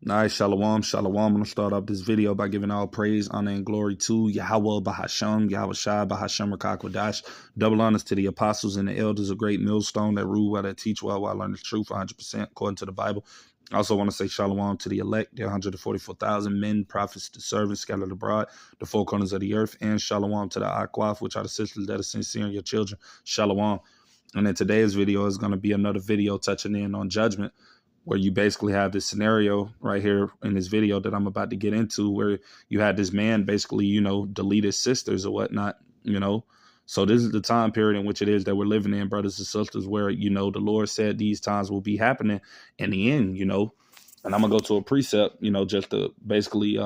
Nice, shalom, shalom. I'm going to start off this video by giving all praise, honor, and glory to Yahweh Bahasham, Yahweh Shai Bahasham Rakakwadash. Double honors to the apostles and the elders, a great millstone that rule well, that teach well, while learning the truth 100% according to the Bible. I also want to say shalom to the elect, the 144,000 men, prophets, the servants scattered abroad, the four corners of the earth, and shalom to the Akwaf, which are the sisters that are sincere in your children. Shalom. And then today's video is going to be another video touching in on judgment, where you basically have this scenario right here in this video that I'm about to get into, where you had this man basically, delete his sisters or whatnot, So this is the time period in which it is that we're living in, brothers and sisters, where, the Lord said these times will be happening in the end, and I'm going to go to a precept, just to basically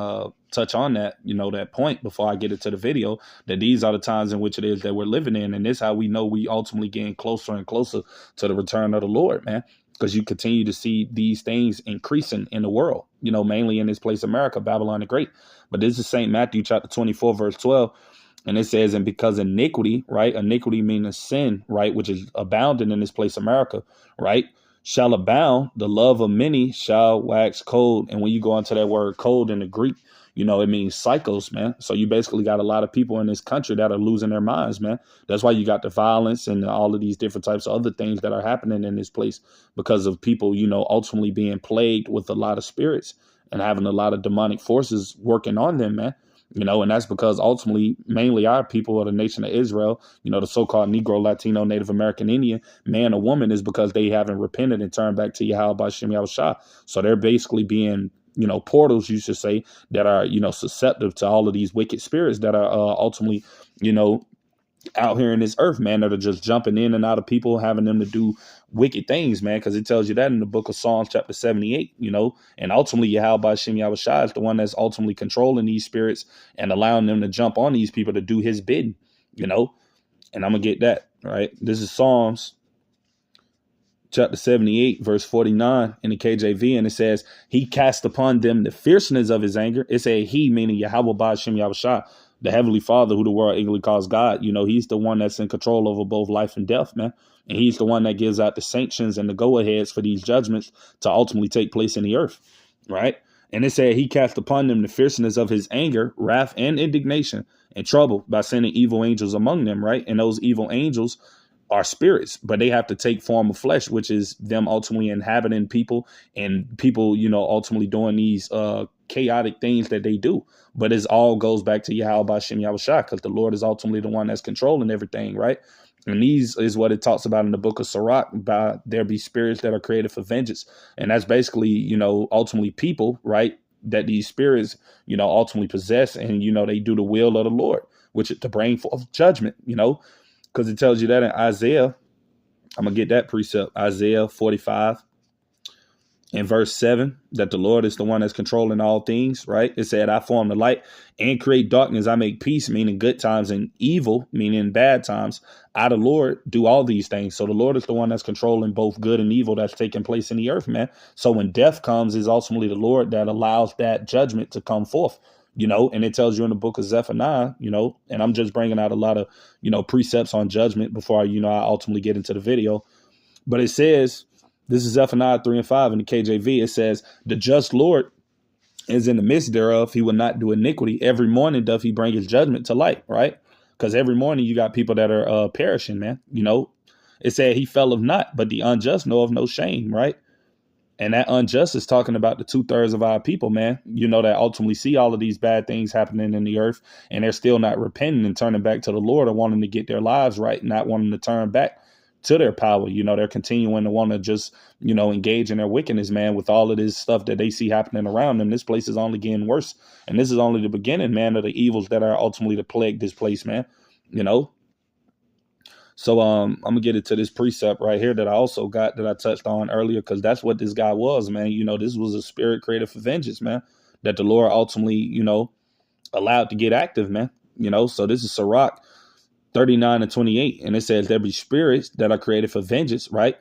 touch on that, that point before I get into the video, that these are the times in which it is that we're living in. And this is how we know we ultimately getting closer and closer to the return of the Lord, man. Because you continue to see these things increasing in the world, mainly in this place, America, Babylon the Great. But this is St. Matthew chapter 24, verse 12. And it says, and because iniquity, right? Iniquity means sin, right? Which is abounding in this place, America, right? Shall abound, the love of many shall wax cold. And when you go into that word cold in the Greek, it means cycles, man. So you basically got a lot of people in this country that are losing their minds, man. That's why you got the violence and all of these different types of other things that are happening in this place because of people, ultimately being plagued with a lot of spirits and having a lot of demonic forces working on them, man. And that's because ultimately, mainly our people of the nation of Israel, the so-called Negro, Latino, Native American, Indian, man or woman, is because they haven't repented and turned back to Yahweh Bashem Yahushua. So they're basically being, portals, you should say, that are, susceptible to all of these wicked spirits that are ultimately, out here in this earth, man, that are just jumping in and out of people, having them to do wicked things, man, because it tells you that in the book of Psalms, chapter 78, and ultimately Yahweh Bashem Yahushua is the one that's ultimately controlling these spirits and allowing them to jump on these people to do his bidding, and I'm going to get that, right? This is Psalms chapter 78, verse 49 in the KJV, and it says, he cast upon them the fierceness of his anger. It said he, meaning Yahweh Bashem Yahushua, the Heavenly Father, who the world ignorantly calls God. He's the one that's in control over both life and death, man. And he's the one that gives out the sanctions and the go-aheads for these judgments to ultimately take place in the earth, right? And it said he cast upon them the fierceness of his anger, wrath, and indignation and trouble by sending evil angels among them, right? And those evil angels are spirits, but they have to take form of flesh, which is them ultimately inhabiting people and people, ultimately doing these chaotic things that they do. But it all goes back to Yahweh Bashem Yahushua, because the Lord is ultimately the one that's controlling everything, right? And these is what it talks about in the book of Sirach, by there be spirits that are created for vengeance. And that's basically, ultimately people, right, that these spirits, ultimately possess, and, they do the will of the Lord, which is to bring forth judgment, because it tells you that in Isaiah. I'm going to get that precept, Isaiah 45 in verse 7, that the Lord is the one that's controlling all things, right? It said, I form the light and create darkness. I make peace, meaning good times, and evil, meaning bad times. I, the Lord, do all these things. So the Lord is the one that's controlling both good and evil that's taking place in the earth, man. So when death comes, it's ultimately the Lord that allows that judgment to come forth. And it tells you in the book of Zephaniah, and I'm just bringing out a lot of, precepts on judgment before I ultimately get into the video. But it says, this is Zephaniah 3 and 5 in the KJV. It says, the just Lord is in the midst thereof. He will not do iniquity. Every morning doth he bring his judgment to light, right? Because every morning you got people that are perishing, man. It said he fell of not, but the unjust know of no shame, right? And that unjust is talking about the 2/3 of our people, man, that ultimately see all of these bad things happening in the earth, and they're still not repenting and turning back to the Lord, or wanting to get their lives right, not wanting to turn back to their power. They're continuing to want to just, engage in their wickedness, man, with all of this stuff that they see happening around them. This place is only getting worse. And this is only the beginning, man, of the evils that are ultimately to plague this place, man, So I'm gonna get into this precept right here that I also got, that I touched on earlier, because that's what this guy was, man. This was a spirit created for vengeance, man, that the Lord ultimately, allowed to get active, man. So this is Sirach 39 and 28, and it says there be spirits that are created for vengeance, right?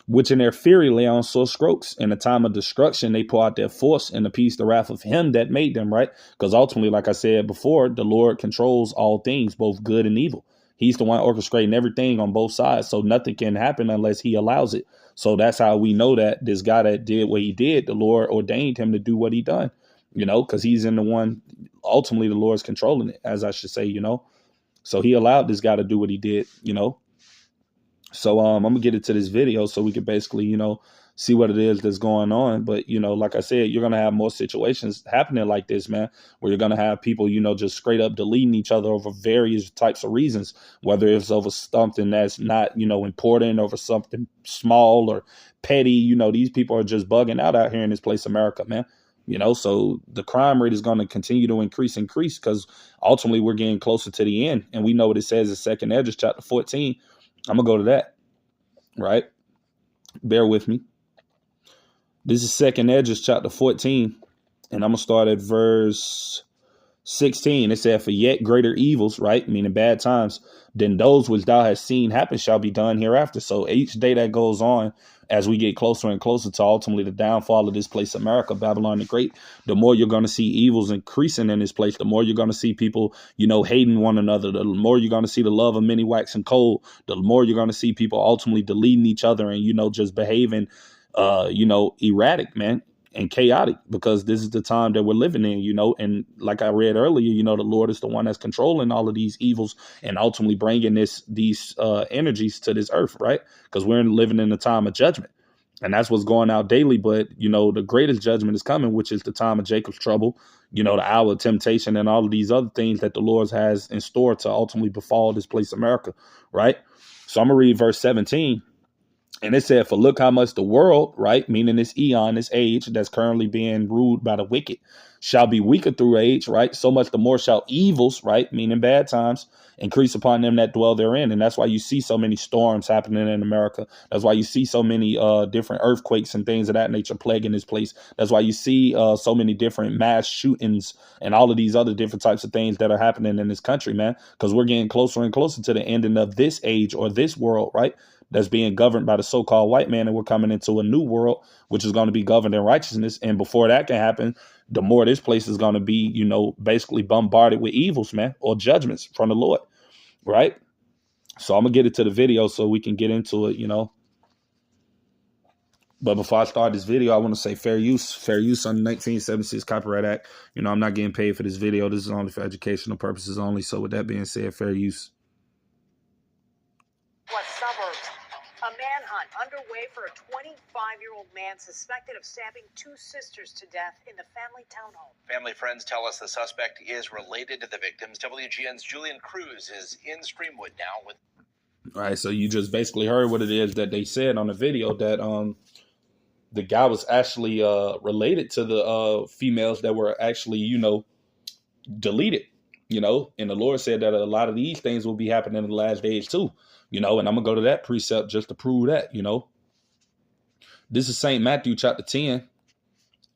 Which in their fury lay on sore strokes. In the time of destruction, they pour out their force and appease the wrath of him that made them, right? Because ultimately, like I said before, the Lord controls all things, both good and evil. He's the one orchestrating everything on both sides. So nothing can happen unless he allows it. So that's how we know that this guy that did what he did, the Lord ordained him to do what he done, because he's in the one, ultimately the Lord's controlling it, as I should say, So he allowed this guy to do what he did. So I'm gonna get into this video so we can basically, see what it is that's going on. But like I said, you're gonna have more situations happening like this, man, where you're gonna have people, just straight up deleting each other over various types of reasons, whether it's over something that's not, important, over something small or petty. These people are just bugging out here in this place, America, man. So the crime rate is going to continue to increase because ultimately we're getting closer to the end. And we know what it says in 2nd Esdras chapter 14. I'm going to go to that, right? Bear with me. This is 2nd Esdras chapter 14, and I'm going to start at verse 16. It said, for yet greater evils, right, meaning bad times, than those which thou hast seen happen shall be done hereafter. So each day that goes on, as we get closer and closer to ultimately the downfall of this place, America, Babylon the Great, the more you're going to see evils increasing in this place, the more you're going to see people, hating one another, the more you're going to see the love of many waxing cold, the more you're going to see people ultimately deleting each other and, just behaving, erratic, man, and chaotic, because this is the time that we're living in, and like I read earlier, the Lord is the one that's controlling all of these evils and ultimately bringing these energies to this earth, right? Because we're living in a time of judgment, and that's what's going out daily. But, the greatest judgment is coming, which is the time of Jacob's trouble, the hour of temptation and all of these other things that the Lord has in store to ultimately befall this place, America, right? So I'm going to read verse 17. And it said, for look how much the world, right, meaning this eon, this age that's currently being ruled by the wicked, shall be weaker through age, right? So much the more shall evils, right, meaning bad times, increase upon them that dwell therein. And that's why you see so many storms happening in America. That's why you see so many different earthquakes and things of that nature plaguing this place. That's why you see so many different mass shootings and all of these other different types of things that are happening in this country, man, because we're getting closer and closer to the ending of this age or this world, right? That's being governed by the so-called white man, and we're coming into a new world, which is going to be governed in righteousness. And before that can happen, the more this place is going to be, basically bombarded with evils, man, or judgments from the Lord, right? So I'm going to get into the video so we can get into it, But before I start this video, I want to say fair use on the 1976 Copyright Act. I'm not getting paid for this video. This is only for educational purposes only. So with that being said, fair use. What suburbs? A manhunt underway for a 25-year-old man suspected of stabbing two sisters to death in the family townhome. Family friends tell us the suspect is related to the victims. WGN's Julian Cruz is in Streamwood now with. All right, so you just basically heard what it is that they said on the video, that the guy was actually related to the females that were actually, deleted, and the Lord said that a lot of these things will be happening in the last days too. And I'm going to go to that precept just to prove that, This is St. Matthew chapter 10, and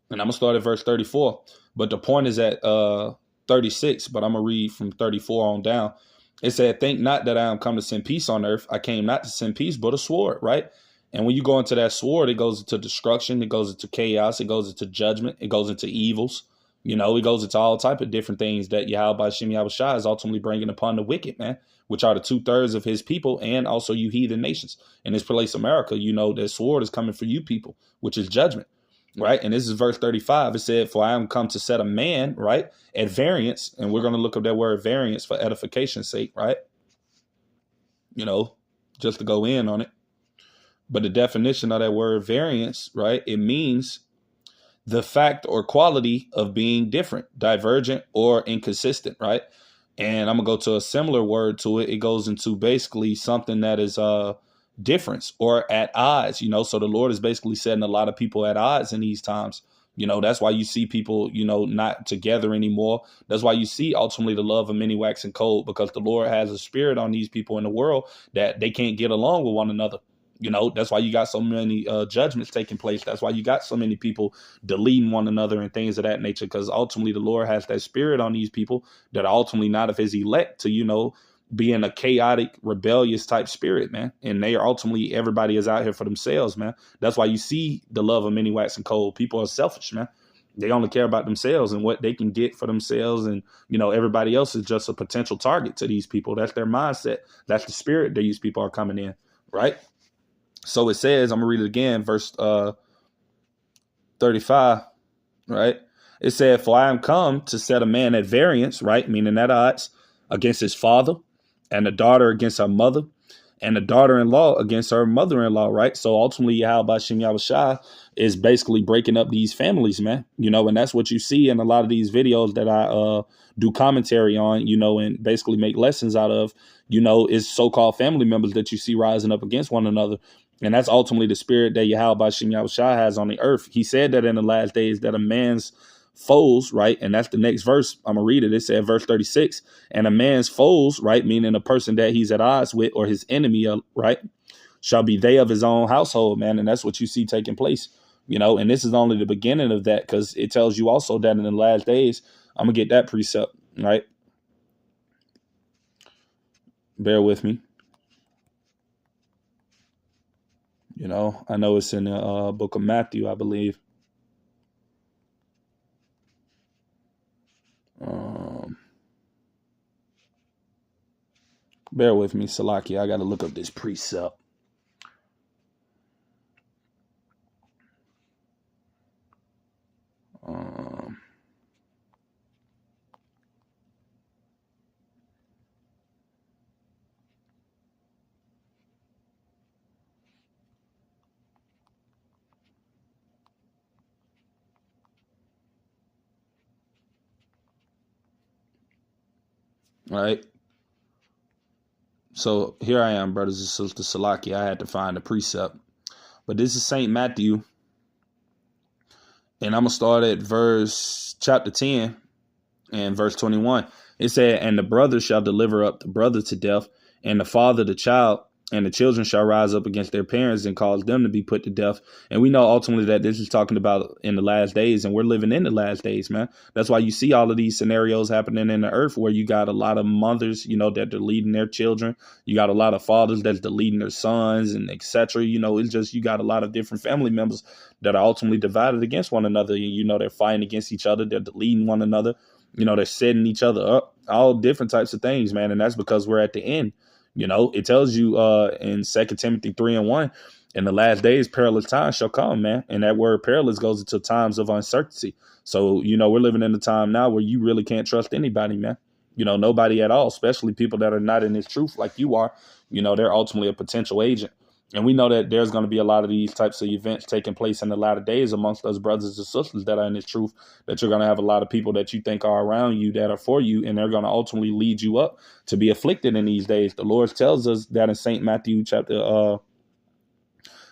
I'm going to start at verse 34. But the point is at 36, but I'm going to read from 34 on down. It said, think not that I am come to send peace on earth. I came not to send peace, but a sword, right? And when you go into that sword, it goes into destruction. It goes into chaos. It goes into judgment. It goes into evils. It goes into all type of different things that Yahweh Shem Yahushua is ultimately bringing upon the wicked, man, which are the 2/3 of his people, and also you heathen nations. In this place, America, that sword is coming for you people, which is judgment, right? And this is verse 35. It said, for I am come to set a man, right, at variance. And we're going to look up that word variance for edification's sake, right? Just to go in on it. But the definition of that word variance, right, it means the fact or quality of being different, divergent, or inconsistent, right? And I'm going to go to a similar word to it. It goes into basically something that is difference or at odds, So the Lord is basically setting a lot of people at odds in these times. That's why you see people, not together anymore. That's why you see ultimately the love of many waxing cold, because the Lord has a spirit on these people in the world that they can't get along with one another. That's why you got so many judgments taking place. That's why you got so many people deleting one another and things of that nature, because ultimately the Lord has that spirit on these people that are ultimately not of his elect to, be in a chaotic, rebellious type spirit, man. And they are ultimately, everybody is out here for themselves, man. That's why you see the love of many waxing cold. People are selfish, man. They only care about themselves and what they can get for themselves. And, everybody else is just a potential target to these people. That's their mindset. That's the spirit that these people are coming in, right? So it says, I'm going to read it again, verse 35, right? It said, for I am come to set a man at variance, right? Meaning at odds against his father, and a daughter against her mother, and a daughter-in-law against her mother-in-law, right? So ultimately, Yahweh Shem Yahushua is basically breaking up these families, man. And that's what you see in a lot of these videos that I do commentary on, and basically make lessons out of, is so-called family members that you see rising up against one another. And that's ultimately the spirit that Yahweh Shem Yahushua has on the earth. He said that in the last days that a man's foes, right? And that's the next verse. I'm going to read it. It said, verse 36, and a man's foes, right? Meaning a person that he's at odds with or his enemy, right? Shall be they of his own household, man. And that's what you see taking place, and this is only the beginning of that, because it tells you also that in the last days, I'm going to get that precept, right? Bear with me. I know it's in the book of Matthew, I believe. Bear with me, Salaki. I got to look up this precept. All right. So here I am, brothers and sisters, Salaki. I had to find a precept. But this is St. Matthew. And I'm going to start at chapter 10 and verse 21. It said, and the brother shall deliver up the brother to death, and the father the child, and the children shall rise up against their parents and cause them to be put to death. And we know ultimately that this is talking about in the last days, and we're living in the last days, man. That's why you see all of these scenarios happening in the earth where you got a lot of mothers, that they're leading their children. You got a lot of fathers that's deleting their sons and etc. It's just, you got a lot of different family members that are ultimately divided against one another. They're fighting against each other. They're deleting one another. They're setting each other up, all different types of things, man. And that's because we're at the end. It tells you in 2 Timothy 3:1, in the last days, perilous times shall come, man. And that word perilous goes into times of uncertainty. So, we're living in a time now where you really can't trust anybody, man. Nobody at all, especially people that are not in this truth like you are. They're ultimately a potential agent. And we know that there's going to be a lot of these types of events taking place in the latter days amongst us brothers and sisters that are in this truth, that you're going to have a lot of people that you think are around you that are for you, and they're going to ultimately lead you up to be afflicted in these days. The Lord tells us that in St. Matthew chapter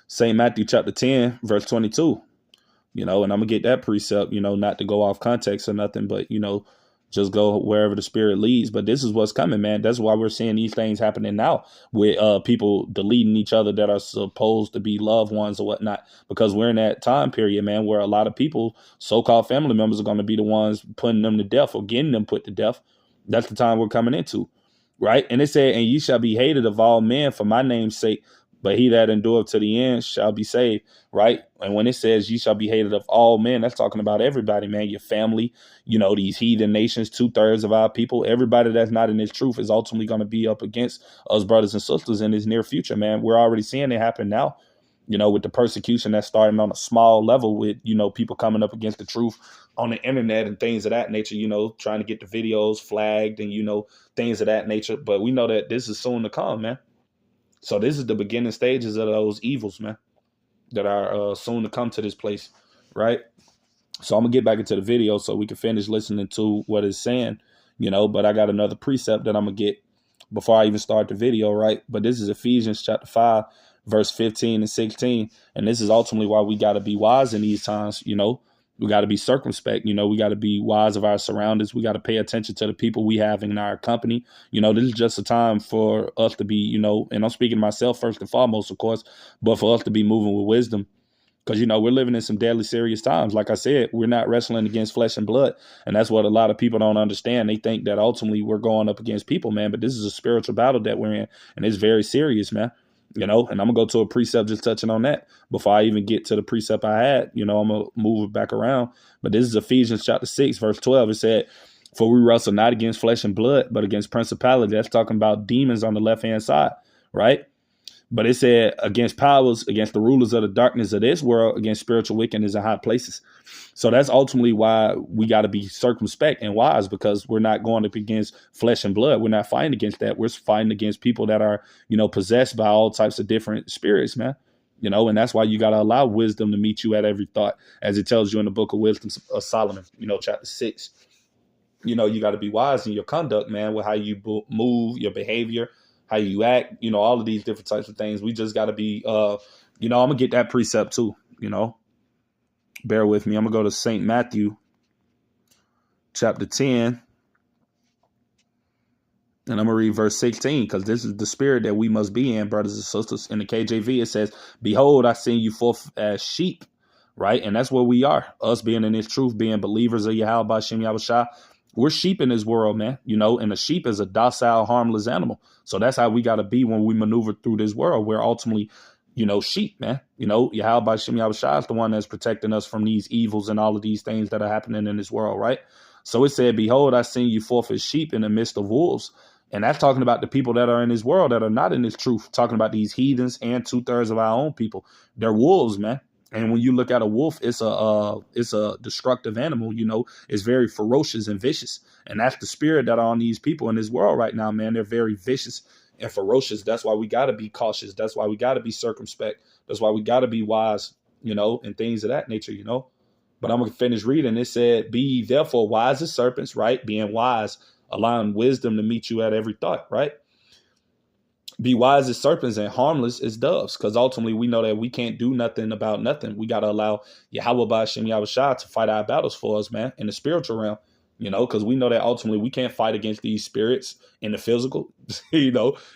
10, verse 22, and I'm going to get that precept, not to go off context or nothing, but, just go wherever the spirit leads. But this is what's coming, man. That's why we're seeing these things happening now with people deleting each other that are supposed to be loved ones or whatnot, because we're in that time period, man, where a lot of people, so-called family members, are going to be the ones putting them to death or getting them put to death. That's the time we're coming into, right? And it said, and ye shall be hated of all men for my name's sake, but he that endureth to the end shall be saved, right? And when it says ye shall be hated of all men, that's talking about everybody, man. Your family, these heathen nations, 2/3 of our people, everybody that's not in this truth is ultimately going to be up against us brothers and sisters in this near future, man. We're already seeing it happen now, with the persecution that's starting on a small level with, people coming up against the truth on the internet and things of that nature, trying to get the videos flagged and, things of that nature. But we know that this is soon to come, man. So this is the beginning stages of those evils, man, that are soon to come to this place, right? So I'm going to get back into the video so we can finish listening to what it's saying, but I got another precept that I'm going to get before I even start the video, right? But this is Ephesians chapter 5, verse 15 and 16. And this is ultimately why we got to be wise in these times, We got to be circumspect, we got to be wise of our surroundings. We got to pay attention to the people we have in our company. This is just a time for us to be, and I'm speaking to myself first and foremost, of course, but for us to be moving with wisdom. Because, we're living in some deadly serious times. Like I said, we're not wrestling against flesh and blood. And that's what a lot of people don't understand. They think that ultimately we're going up against people, man. But this is a spiritual battle that we're in. And it's very serious, man. And I'm going to go to a precept just touching on that before I even get to the precept I had. I'm going to move it back around. But this is Ephesians chapter 6, verse 12. It said, for we wrestle not against flesh and blood, but against principality. That's talking about demons on the left-hand side, right? But it said against powers, against the rulers of the darkness of this world, against spiritual wickedness in high places. So that's ultimately why we got to be circumspect and wise, because we're not going up against flesh and blood. We're not fighting against that. We're fighting against people that are, possessed by all types of different spirits, man. And that's why you got to allow wisdom to meet you at every thought, as it tells you in the book of Wisdom of Solomon, chapter 6. You got to be wise in your conduct, man, with how you move, your behavior, how you act, all of these different types of things. We just got to be, I'm going to get that precept too, Bear with me. I'm going to go to St. Matthew, chapter 10. And I'm going to read verse 16, because this is the spirit that we must be in, brothers and sisters. In the KJV, it says, "Behold, I send you forth as sheep," right? And that's where we are. Us being in this truth, being believers of Yahweh B'Shem Yahushua. We're sheep in this world, man, and a sheep is a docile, harmless animal. So that's how we got to be when we maneuver through this world. We're ultimately, sheep, man. Yahweh B'Shem Yahushua is the one that's protecting us from these evils and all of these things that are happening in this world, right? So it said, "Behold, I send you forth as sheep in the midst of wolves." And that's talking about the people that are in this world that are not in this truth, talking about these heathens and 2/3 of our own people. They're wolves, man. And when you look at a wolf, it's a destructive animal, it's very ferocious and vicious. And that's the spirit that are on these people in this world right now, man. They're very vicious and ferocious. That's why we got to be cautious. That's why we got to be circumspect. That's why we got to be wise, and things of that nature, But I'm going to finish reading. It said, "Be ye therefore wise as serpents," right? Being wise, allowing wisdom to meet you at every thought, right? Be wise as serpents and harmless as doves, because ultimately we know that we can't do nothing about nothing. We got to allow Yahweh B'Shem Yahushua to fight our battles for us, man, in the spiritual realm, because we know that ultimately we can't fight against these spirits in the physical,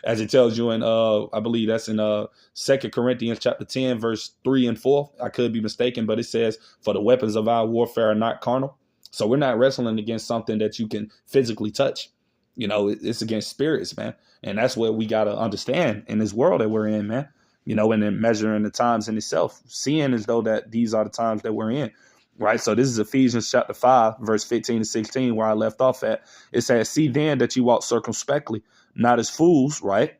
as it tells you in, I believe that's in 2 Corinthians chapter 10, verse 3 and 4. I could be mistaken, but it says, "For the weapons of our warfare are not carnal." So we're not wrestling against something that you can physically touch. It's against spirits, man. And that's what we got to understand in this world that we're in, man. And then measuring the times in itself, seeing as though that these are the times that we're in, right? So this is Ephesians chapter 5, verse 15 to 16, where I left off at. It says, "See then that you walk circumspectly, not as fools," right?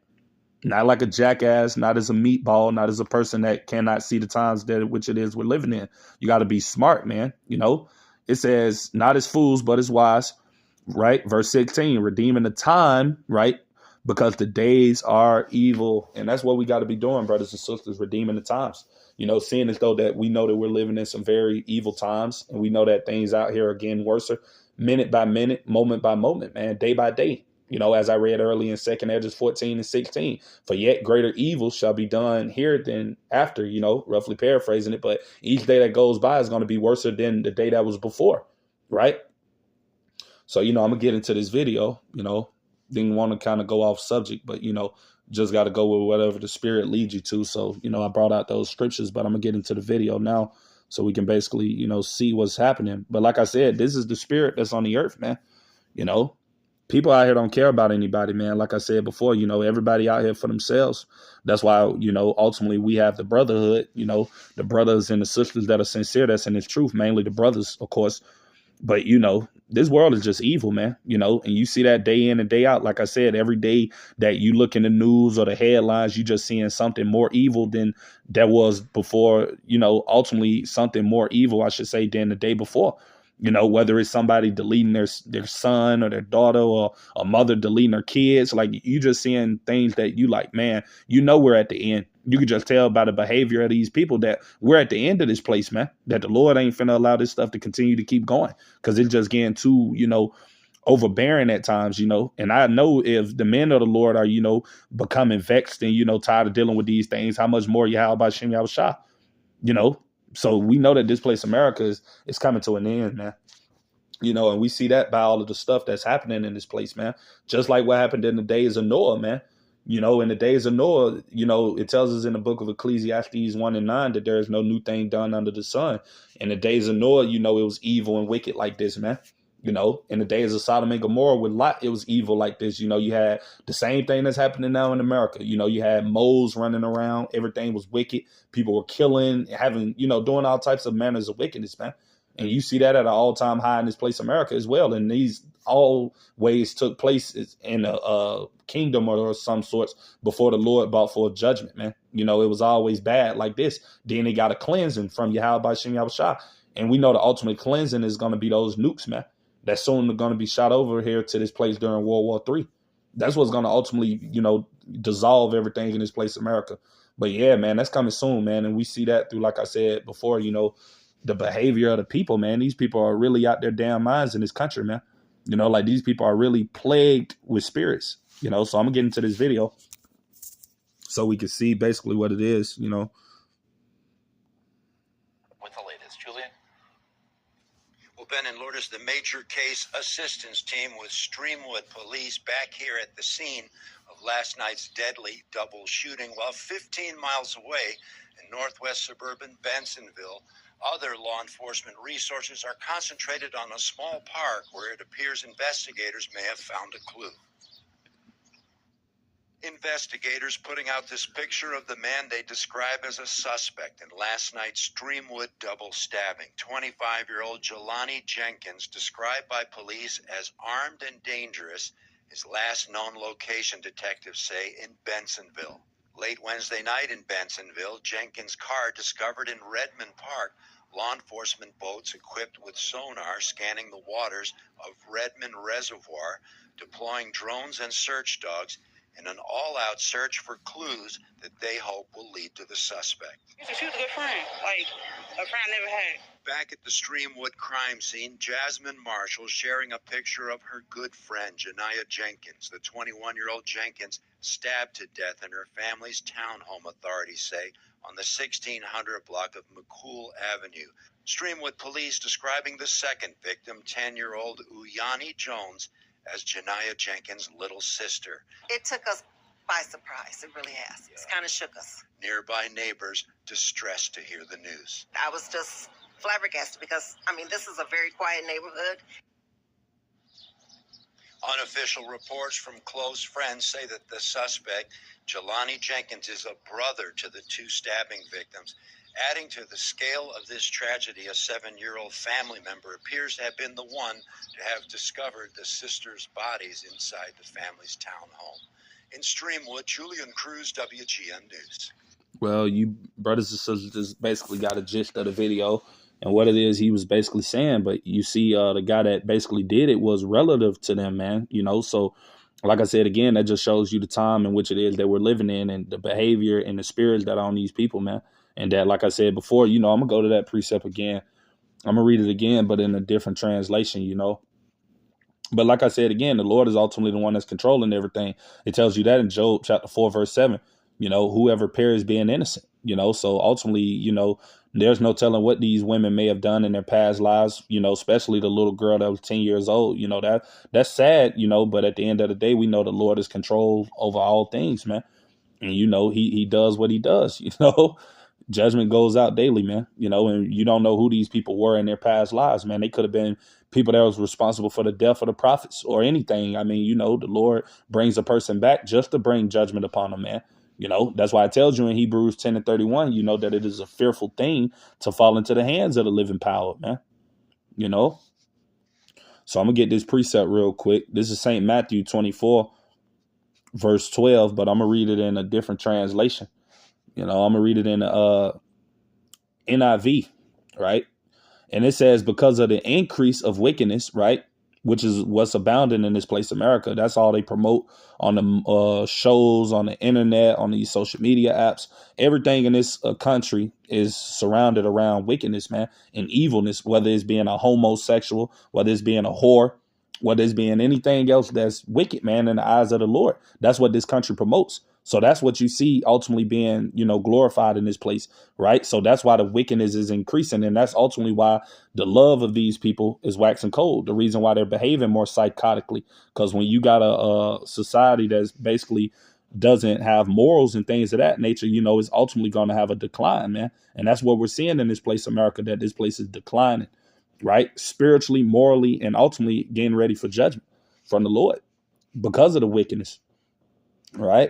Not like a jackass, not as a meatball, not as a person that cannot see the times that which it is we're living in. You got to be smart, man. It says, "Not as fools, but as wise," right? Verse 16, "Redeeming the time," right? "Because the days are evil." And that's what we got to be doing, brothers and sisters, redeeming the times. Seeing as though that we know that we're living in some very evil times, and we know that things out here are getting worse, minute by minute, moment by moment, man, day by day. As I read early in 2 Esdras 14 and 16, "For yet greater evil shall be done here than after," roughly paraphrasing it. But each day that goes by is going to be worse than the day that was before, right? So, I'm going to get into this video, didn't want to kind of go off subject, but, just got to go with whatever the spirit leads you to. So, I brought out those scriptures, but I'm going to get into the video now so we can basically, see what's happening. But like I said, this is the spirit that's on the earth, man. People out here don't care about anybody, man. Like I said before, everybody out here for themselves. That's why, ultimately we have the brotherhood, the brothers and the sisters that are sincere, that's in this truth, mainly the brothers, of course. But, this world is just evil, man, and you see that day in and day out. Like I said, every day that you look in the news or the headlines, you just seeing something more evil than there was before, ultimately something more evil, I should say, than the day before. Whether it's somebody deleting their son or their daughter, or a mother deleting her kids, like you just seeing things that you like, man, we're at the end. You can just tell by the behavior of these people that we're at the end of this place, man, that the Lord ain't finna allow this stuff to continue to keep going, because it's just getting too, overbearing at times, and I know if the men of the Lord are, becoming vexed and, tired of dealing with these things, how much more Yahweh B'Shem Yahushua, So we know that this place, America, is coming to an end, man. And we see that by all of the stuff that's happening in this place, man. Just like what happened in the days of Noah, man. In the days of Noah, it tells us in the book of Ecclesiastes 1 and 9 that there is no new thing done under the sun. In the days of Noah, it was evil and wicked like this, man. In the days of Sodom and Gomorrah with Lot, it was evil like this. You had the same thing that's happening now in America. You had moles running around. Everything was wicked. People were killing, having, doing all types of manners of wickedness, man. And you see that at an all-time high in this place, America, as well. And these always took place in a kingdom or some sorts before the Lord brought forth judgment, man. You know, it was always bad like this. Then they got a cleansing from Yahweh Shem Yahushua. And we know the ultimate cleansing is going to be those nukes, man. That's soon going to be shot over here to this place during World War III. That's what's going to ultimately, you know, dissolve everything in this place, America. But yeah, man, that's coming soon, man. And we see that through, like I said before, you know, the behavior of the people, man. These people are really out their damn minds in this country, man. You know, like these people are really plagued with spirits, you know. So I'm going to get into this video so we can see basically what it is, you know. With the latest, Julian. Well, Ben and Lourdes, the major case assistance team with Streamwood Police back here at the scene of last night's deadly double shooting, while 15 miles away in northwest suburban Bensenville, other law enforcement resources are concentrated on a small park where it appears investigators may have found a clue. Investigators putting out this picture of the man they describe as a suspect in last night's Streamwood double stabbing. 25-year-old Jelani Jenkins, described by police as armed and dangerous, his last known location, detectives say, in Bensenville. Late Wednesday night in Bensenville, Jenkins' car discovered in Redmond Park. Law enforcement boats equipped with sonar scanning the waters of Redmond Reservoir, deploying drones and search dogs in an all-out search for clues that they hope will lead to the suspect. She was a good friend, like a friend I never had. Back at the Streamwood crime scene, Jasmine Marshall sharing a picture of her good friend, Janiyah Jenkins. The 21-year-old Jenkins stabbed to death in her family's townhome, authorities say, on the 1600 block of McCool Avenue. Streamwood police describing the second victim, 10-year-old Uyani Jones, as Janiyah Jenkins' little sister. It took us by surprise. It really has. It's kind of shook us. Nearby neighbors distressed to hear the news. I was just flabbergasted because, I mean, this is a very quiet neighborhood. Unofficial reports from close friends say that the suspect, Jelani Jenkins, is a brother to the two stabbing victims. Adding to the scale of this tragedy, a 7-year-old family member appears to have been the one to have discovered the sisters' bodies inside the family's townhome. In Streamwood, Julian Cruz, WGN News. Well, you brothers and sisters basically got a gist of the video and what it is he was basically saying. But you see, the guy that basically did it was relative to them, man. You know, so like I said, again, that just shows you the time in which it is that we're living in and the behavior and the spirits that are on these people, man. And that, like I said before, you know, I'm going to go to that precept again. I'm going to read it again, but in a different translation, you know. But like I said, again, the Lord is ultimately the one that's controlling everything. It tells you that in Job chapter 4, verse 7, you know, whoever perishes being innocent, you know. So ultimately, you know, there's no telling what these women may have done in their past lives, you know, especially the little girl that was 10 years old. You know, that's sad, you know, but at the end of the day, we know the Lord is control over all things, man. And, you know, he does what he does, you know. Judgment goes out daily, man, you know, and you don't know who these people were in their past lives, man. They could have been people that was responsible for the death of the prophets or anything. I mean, you know, the Lord brings a person back just to bring judgment upon them, man. You know, that's why it tells you in Hebrews 10:31, you know, that it is a fearful thing to fall into the hands of the living power, man, you know. So I'm going to get this precept real quick. This is St. Matthew 24, verse 12, but I'm going to read it in a different translation. You know, I'm going to read it in NIV, right? And it says, because of the increase of wickedness, right, which is what's abounding in this place, America. That's all they promote on the shows, on the internet, on these social media apps. Everything in this country is surrounded around wickedness, man, and evilness, whether it's being a homosexual, whether it's being a whore, whether it's being anything else that's wicked, man, in the eyes of the Lord. That's what this country promotes. So that's what you see ultimately being, you know, glorified in this place, right? So that's why the wickedness is increasing. And that's ultimately why the love of these people is waxing cold. The reason why they're behaving more psychotically, because when you got a society that's basically doesn't have morals and things of that nature, you know, is ultimately going to have a decline, man. And that's what we're seeing in this place, America, that this place is declining, right? Spiritually, morally, and ultimately getting ready for judgment from the Lord because of the wickedness, right?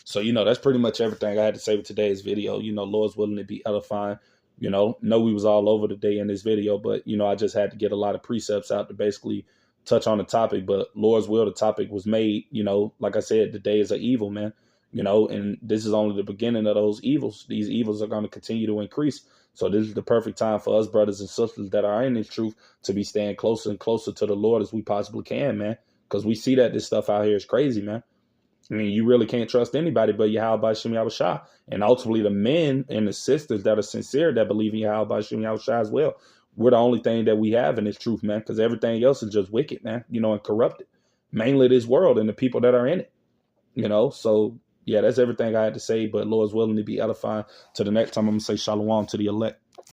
So, you know, that's pretty much everything I had to say with today's video. You know, Lord's willing to be edifying. know we was all over today in this video, but, I just had to get a lot of precepts out to basically touch on the topic. But Lord's will, the topic was made, like I said, the days are evil, man, and this is only the beginning of those evils. These evils are going to continue to increase. So this is the perfect time for us, brothers and sisters that are in this truth, to be staying closer and closer to the Lord as we possibly can, man, because we see that this stuff out here is crazy, man. I mean, you really can't trust anybody but Yahweh Shem Yahushua. And ultimately, the men and the sisters that are sincere, that believe in Yahweh Shem Yahushua as well, we're the only thing that we have in this truth, man, because everything else is just wicked, man, and corrupted. Mainly this world and the people that are in it, So, yeah, that's everything I had to say. But Lord's willing to be edifying. To the next time, I'm going to say shalom to the elect.